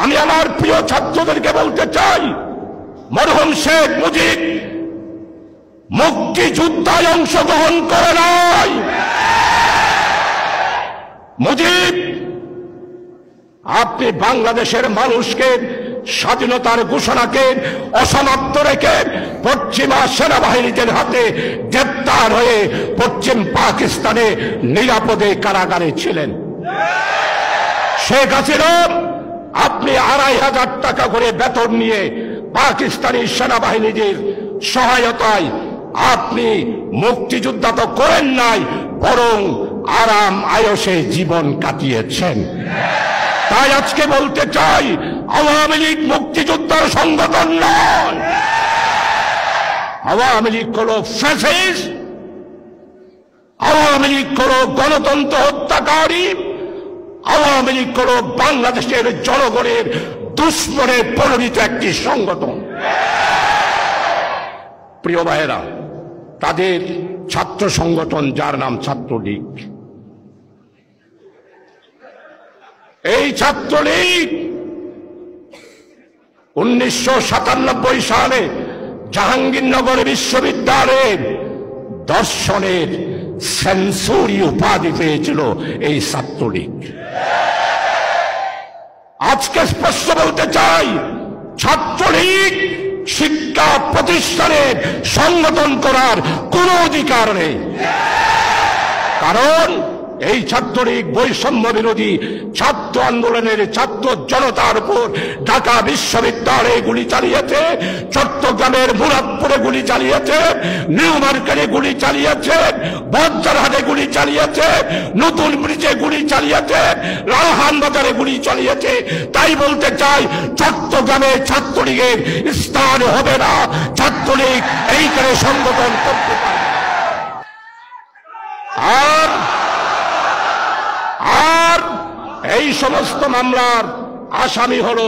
আমি আমার প্রিয় ছাত্রদেরকে বলতে চাই, মরহুম শেখ মুজিব মুক্তিযুদ্ধে অংশগ্রহণ করে নাই। মুজিব, আপনি বাংলাদেশের মানুষকে স্বাধীনতার ঘোষণাকে অসমাপ্ত রেখে পশ্চিমা সেনাবাহিনীদের হাতে গ্রেপ্তার হয়ে পশ্চিম পাকিস্তানে নিরাপদে কারাগারে ছিলেন। শেখ হাসিনা, আপনি ২৫০০ টাকা করে বেতন নিয়ে পাকিস্তানি সেনাবাহিনীদের সহায়তায় আপনি মুক্তিযোদ্ধা তো করেন নাই, বরং আরাম আয়সে জীবন কাটিয়েছেন। তাই আজকে বলতে চাই, আওয়ামী লীগ মুক্তিযোদ্ধার সংগঠন নয়। আওয়ামী লীগ হল ফ্যাসিস্ট, আওয়ামী লীগ হল গণতন্ত্র হত্যাকারী, আওয়ামী লীগ হল বাংলাদেশের জনগণের দুশ্মনে পরিণত একটি সংগঠন। প্রিয় ভাইয়েরা, তাদের ছাত্র সংগঠন যার নাম ছাত্রলীগ, এই ছাত্রলীগ 1997 সালে জাহাঙ্গীরনগর বিশ্ববিদ্যালয়ের দর্শনের সেঞ্চুরি উপাধি পেয়েছিল এই ছাত্রলীগ। আজকে স্পষ্ট বলতে চাই, ছাত্রলীগ শিক্ষা প্রতিষ্ঠানের সংগঠন করার কোনো অধিকার নেই। কারণ এই ছাত্রলীগ বৈষম্য বিরোধী ছাত্র আন্দোলনের ছাত্র জনতার উপর ঢাকা বিশ্ববিদ্যালয়ে গুলি চালিয়েছে, চট্টগ্রামের মুরাদপুরে গুলি চালিয়েছে, নিউ মার্কেটে গুলি চালিয়েছে, বজ্রহাটে গুলি চালিয়েছে, নতুন ব্রিজে গুলি চালিয়েছে, লালহান বাজারে গুলি চালিয়েছে। তাই বলতে চাই, চট্টগ্রামে ছাত্রলীগের স্থান হবে না। ছাত্রলীগ এইখানে সংগঠন করতে পারে। আর এই সমস্ত মামলার আসামি হল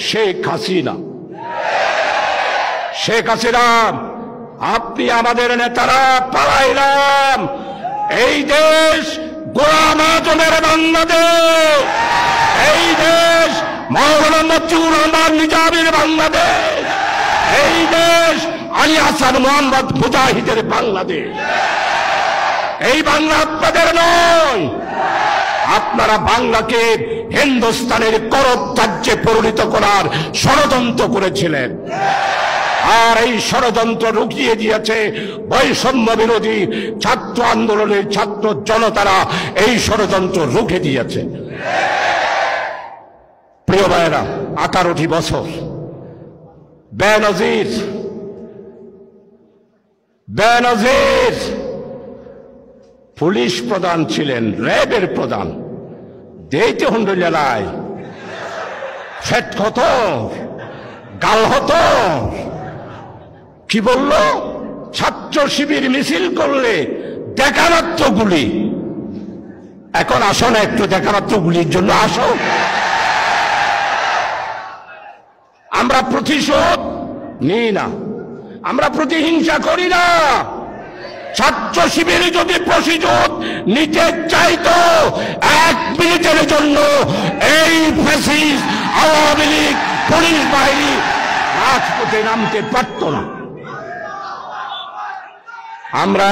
শেখ হাসিনা। শেখ হাসিনা, আপনি আমাদের নেতারা পালাইলাম, এই দেশ গোলাম আজমের বাংলাদেশ, এই দেশ মাওলানা মতিউর রহমান নিজামীর বাংলাদেশ, এই দেশ আলী হাসান মোহাম্মদ মুজাহিদের বাংলাদেশ। এই বাংলা আপনাদের নয়। আপনারা বাংলাকে হিন্দুস্তানের করদ রাজ্যে পরিণত করার ষড়যন্ত্র করেছিলেন, আর এই ষড়যন্ত্র রুখিয়ে দিয়েছে বৈষম্য বিরোধী ছাত্র আন্দোলনের ছাত্র জনতারা। এই ষড়যন্ত্র রুখে দিয়েছে। প্রিয় ভাইয়েরা, 18টি বছর বেনজির পুলিশ প্রধান ছিলেন, র্যাবের প্রধান। দেইতে হন্ডলায় ফেট কত গাল হতো। কি বলল? ছাত্র শিবির মিছিল করলে দেখামাত্র গুলি। এখন আসো না, একটু দেখামাত্র গুলির জন্য আসো। আমরা প্রতিশোধ নিই না, আমরা প্রতিহিংসা করি না। ছাত্র শিবির যদি প্রতিশোধ নিতে চাইতো, 1 মিনিটের জন্য এই ফ্যাসিস্ট আওয়ামী লীগ পুলিশ বাহিনী রাজপথে নামতে পারত না। আমরা